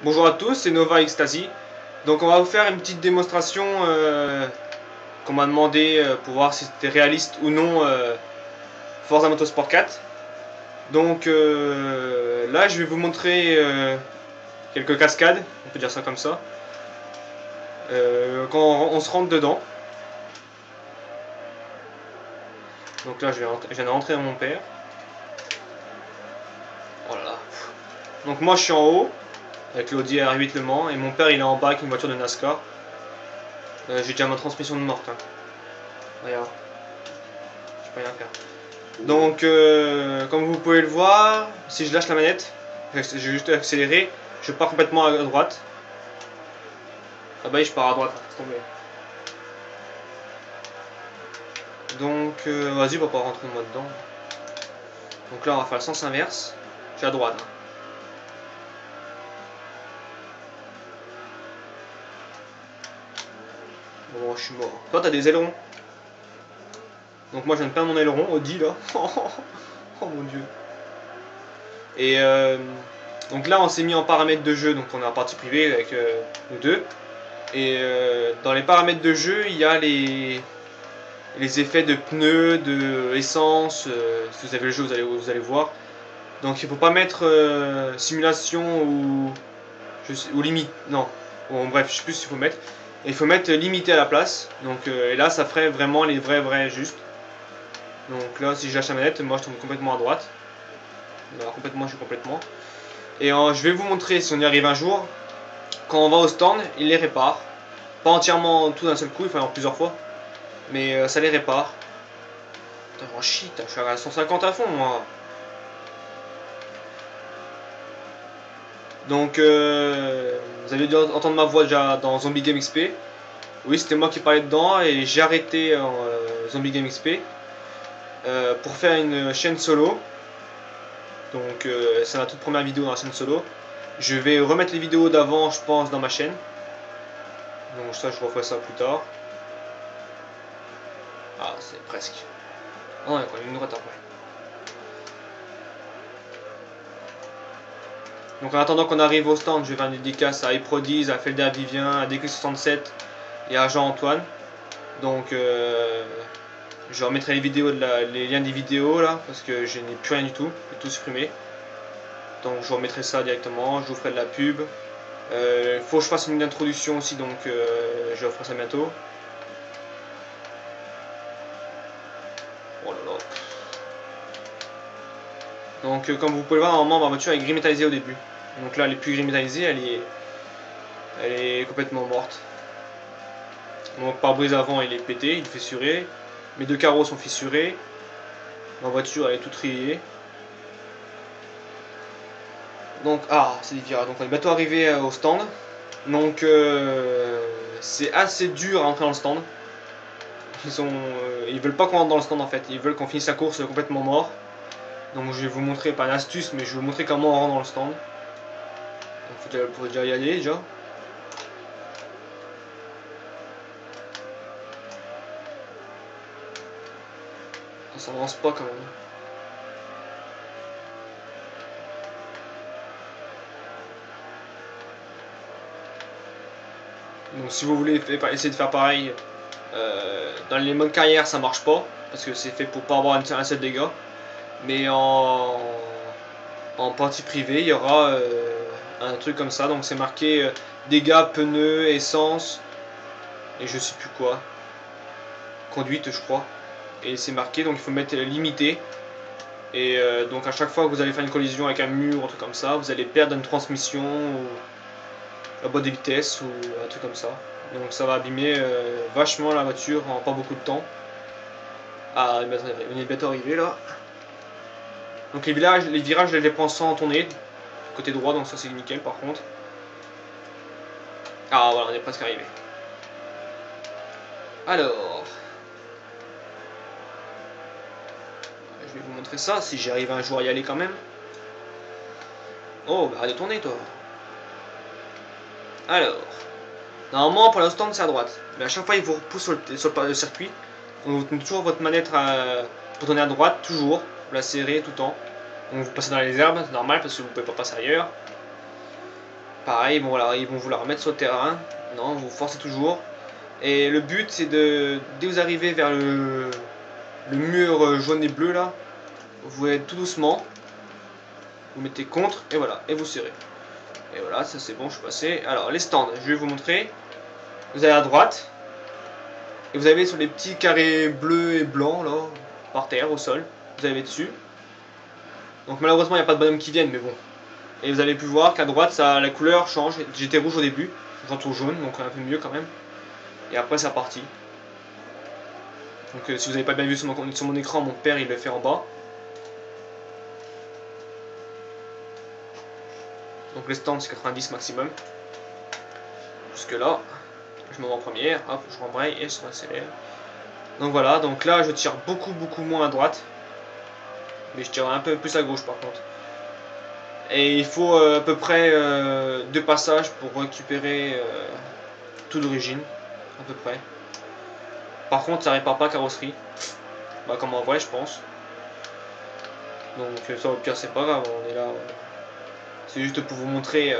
Bonjour à tous, c'est Nova Ecstasy. Donc on va vous faire une petite démonstration qu'on m'a demandé pour voir si c'était réaliste ou non Forza Motorsport 4. Donc là je vais vous montrer quelques cascades, on peut dire ça comme ça, quand on se rentre dedans. Donc là je viens de rentrer dans mon père. Oh là là. Donc moi je suis en haut avec l'Audi R8 Le Mans et mon père il est en bas avec une voiture de NASCAR. J'ai déjà ma transmission de morte. Hein. Regarde. Je peux rien faire. Donc, comme vous pouvez le voir, si je lâche la manette, j'ai juste accéléré, je pars complètement à droite. Ah bah oui, je pars à droite, c'est tombé. Donc, vas-y, on va pas rentrer moi dedans. Donc là, on va faire le sens inverse. Je suis à droite. Hein. Bon, je suis mort. Toi, t'as des ailerons. Donc moi, je viens de perdre mon aileron, Audi, là. Oh mon dieu. Et donc là, on s'est mis en paramètres de jeu, donc on est en partie privée avec nous deux. Et dans les paramètres de jeu, il y a les effets de pneus, de essence. Si vous avez le jeu, vous allez voir. Donc il faut pas mettre simulation ou limite. Non. Bon, bref, je sais plus ce qu'il faut mettre. Et il faut mettre limité à la place. Donc et là, ça ferait vraiment les vrais justes. Donc là, si je lâche la manette, moi je tombe complètement à droite. Alors, complètement, je suis complètement. Et je vais vous montrer si on y arrive un jour. Quand on va au stand, il les répare. Pas entièrement tout d'un seul coup, il faut en plusieurs fois. Mais ça les répare. Putain, oh shit, je suis à 150 à fond moi. Donc vous avez dû entendre ma voix déjà dans Zombie Game XP. Oui, c'était moi qui parlais dedans et j'ai arrêté Zombie Game XP pour faire une chaîne solo. Donc c'est la toute première vidéo dans la chaîne solo. Je vais remettre les vidéos d'avant, je pense, dans ma chaîne. Donc ça, je referai ça plus tard. Ah, c'est presque. Oh, il y a quand même une droite après. Donc en attendant qu'on arrive au stand, je vais faire une dédicace à Eprodiz, à Felder Vivien, à DQ67 et à Jean-Antoine. Donc je remettrai les liens des vidéos là, parce que je n'ai plus rien du tout, j'ai tout supprimé. Donc je remettrai ça directement, je vous ferai de la pub. Faut que je fasse une introduction aussi, donc je ferai ça bientôt. Oh là là. Donc comme vous pouvez le voir, normalement ma voiture est gris métallisée au début. Donc là elle est plus gris métallisée, elle est complètement morte. Mon pare-brise avant il est pété, il est fissuré. Mes deux carreaux sont fissurés. Ma voiture elle est toute rayée. Donc c'est des virages. Donc on est bientôt arrivé au stand. Donc c'est assez dur à entrer dans le stand. Ils veulent pas qu'on rentre dans le stand en fait. Ils veulent qu'on finisse la course complètement mort. Donc je vais vous montrer, pas une astuce, mais je vais vous montrer comment on rentre dans le stand. Donc il faut déjà y aller déjà. Ça avance pas quand même. Donc si vous voulez essayer de faire pareil, dans les modes carrière ça marche pas, parce que c'est fait pour pas avoir un set de dégâts. Mais en partie privée, il y aura un truc comme ça, donc c'est marqué dégâts, pneus, essence, et je sais plus quoi. Conduite je crois. Et c'est marqué, donc il faut mettre limité. Et donc à chaque fois que vous allez faire une collision avec un mur ou un truc comme ça, vous allez perdre une transmission ou la boîte de vitesse ou un truc comme ça. Donc ça va abîmer vachement la voiture en pas beaucoup de temps. Ah, on est bientôt arrivé là. Donc les virages, je les prends sans tourner, côté droit, donc ça c'est nickel par contre. Ah voilà, on est presque arrivé. Alors, je vais vous montrer ça, si j'arrive un jour à y aller quand même. Oh, bah arrête de tourner toi. Alors, normalement pour l'instant c'est à droite, mais à chaque fois il vous repousse sur le circuit. Donc vous tenez toujours votre manette pour tourner à droite, toujours, vous la serrez tout le temps. Donc vous passez dans les herbes, c'est normal parce que vous ne pouvez pas passer ailleurs. pareil, bon, voilà, ils vont vouloir mettre sur le terrain. Non, vous forcez toujours. Et le but, c'est de, dès que vous arrivez vers le mur jaune et bleu là, vous êtes tout doucement, vous mettez contre, et voilà, et vous serrez. Et voilà, ça c'est bon, je suis passé. Alors, les stands, je vais vous montrer. Vous allez à droite, et vous avez sur les petits carrés bleus et blancs là, par terre, au sol, vous avez dessus. Donc malheureusement, il n'y a pas de bonhomme qui viennent, mais bon. Et vous avez pu voir qu'à droite, ça, la couleur change. J'étais rouge au début, j'entends jaune, donc un peu mieux quand même. Et après, c'est parti. Donc si vous n'avez pas bien vu sur mon écran, mon père il le fait en bas. Donc les stands c'est 90 maximum. Jusque là, je me mets en première, hop, je rembraye et je accélère. Donc voilà, donc là je tire beaucoup moins à droite. Mais je tire un peu plus à gauche par contre. Et il faut à peu près 2 passages pour récupérer tout d'origine. À peu près. Par contre ça répare pas carrosserie. Bah comme en vrai je pense. Donc ça au pire c'est pas grave, on est là. C'est juste pour vous montrer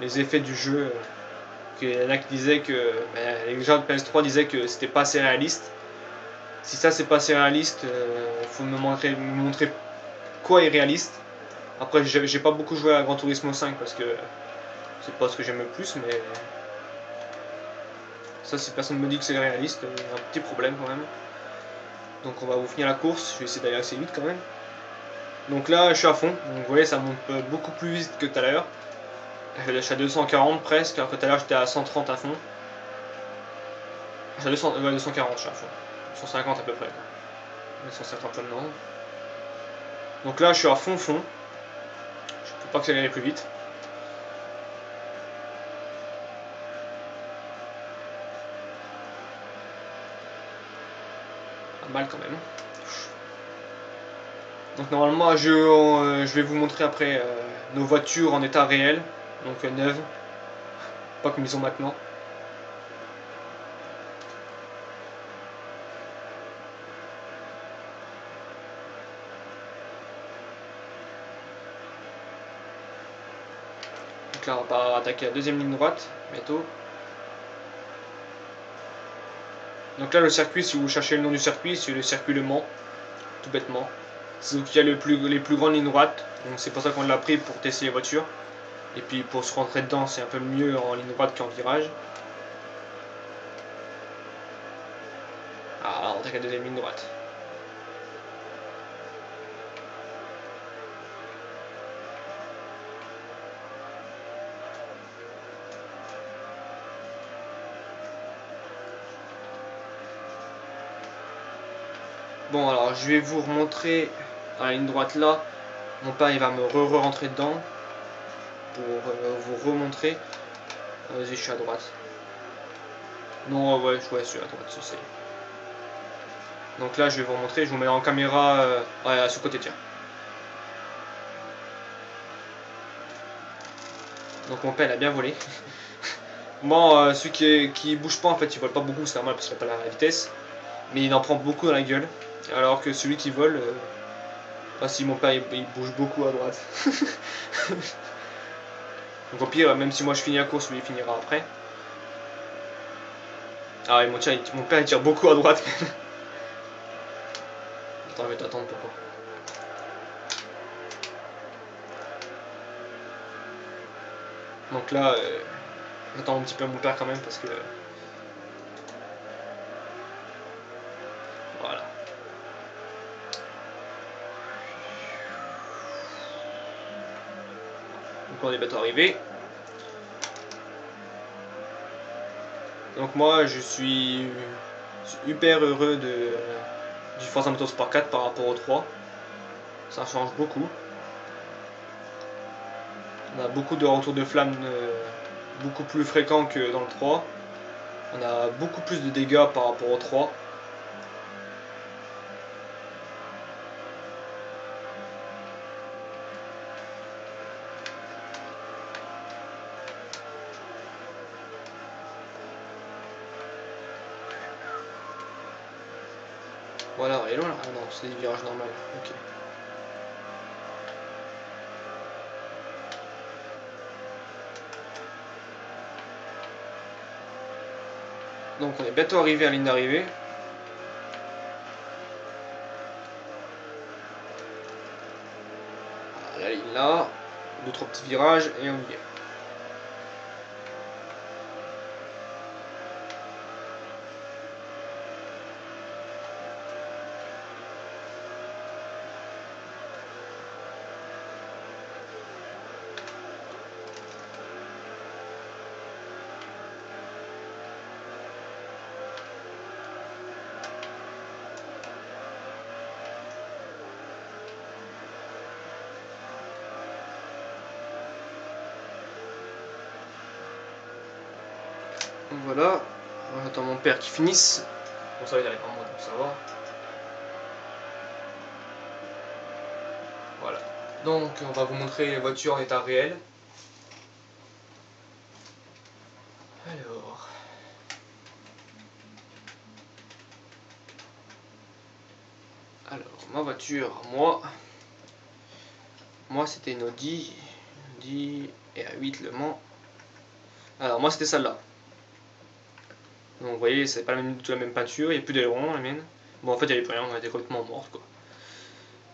les effets du jeu. Il y en a qui disaient que les gens de PS3 disaient que c'était pas assez réaliste. Si ça c'est pas assez réaliste, faut me montrer quoi est réaliste. Après j'ai pas beaucoup joué à Gran Turismo 5 parce que c'est pas ce que j'aime le plus, mais ça si personne me dit que c'est réaliste, il y a un petit problème quand même. Donc on va vous finir la course, je vais essayer d'aller assez vite quand même. Donc là je suis à fond, donc vous voyez ça monte beaucoup plus vite que tout à l'heure. Je suis à 240 presque, alors que tout à l'heure j'étais à 130 à fond. Je suis à 240 je suis à fond. 150 à peu près. 150 maintenant. Donc là je suis à fond. Je peux pas accélérer plus vite. Pas mal quand même. Donc normalement je vais vous montrer après nos voitures en état réel. Donc neuves. Pas comme ils sont maintenant. Donc là on va pas attaquer la deuxième ligne droite bientôt. Donc là le circuit, si vous cherchez le nom du circuit, c'est le circuit Le Mans, tout bêtement. C'est donc il y a les plus grandes lignes droites, donc c'est pour ça qu'on l'a pris pour tester les voitures. Et puis pour se rentrer dedans c'est un peu mieux en ligne droite qu'en virage. Ah on attaque la deuxième ligne droite. Bon alors je vais vous remontrer à la ligne droite là. Mon père il va me re-rentrer dedans pour vous remontrer. Vas-y je suis à droite. Non ouais je suis à droite si c'est. Donc là je vais vous remontrer, je vous mets en caméra ouais, à ce côté tiens. Donc mon père il a bien volé. Bon celui qui bouge pas en fait il vole pas beaucoup, c'est normal parce qu'il a pas la vitesse. Mais il en prend beaucoup dans la gueule. Alors que celui qui vole, ah si mon père il bouge beaucoup à droite. Donc au pire, même si moi je finis la course, lui il finira après. Ah ouais, mon père il tire beaucoup à droite. Attends, je vais t'attendre pourquoi. Donc là, j'attends un petit peu mon père quand même parce que... Voilà. Donc on est bientôt arrivé. Donc moi je suis hyper heureux du Forza Motorsport 4 par rapport au 3. Ça change beaucoup. On a beaucoup de retours de flammes beaucoup plus fréquents que dans le 3. On a beaucoup plus de dégâts par rapport au 3. Voilà, et là, ah non, c'est des virages normaux. Ok. Donc on est bientôt arrivé à la ligne d'arrivée. La ligne là, 2-3 petits virages et on y est. Donc voilà, j'attends mon père qui finisse. Bon, ça va, il arrive en mode, donc ça va. Voilà. Donc on va vous montrer les voitures en état réel. Alors ma voiture, moi c'était une Audi et A8 Le Mans. Alors moi c'était celle-là. Donc vous voyez, c'est pas du tout la même peinture, il n'y a plus d'aileron la mienne. Bon en fait il n'y avait plus rien, on était complètement morte quoi.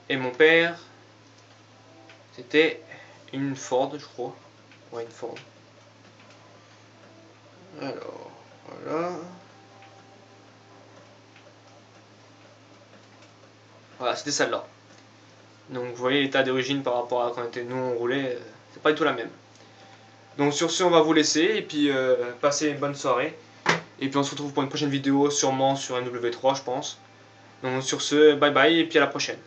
Et mon père, c'était une Ford je crois. Ouais, une Ford. Alors, voilà. Voilà, c'était celle-là. Donc vous voyez l'état d'origine par rapport à quand nous on roulait, c'est pas du tout la même. Donc sur ce on va vous laisser et puis passer une bonne soirée. Et puis on se retrouve pour une prochaine vidéo sûrement sur MW3 je pense. Donc sur ce, bye bye et puis à la prochaine.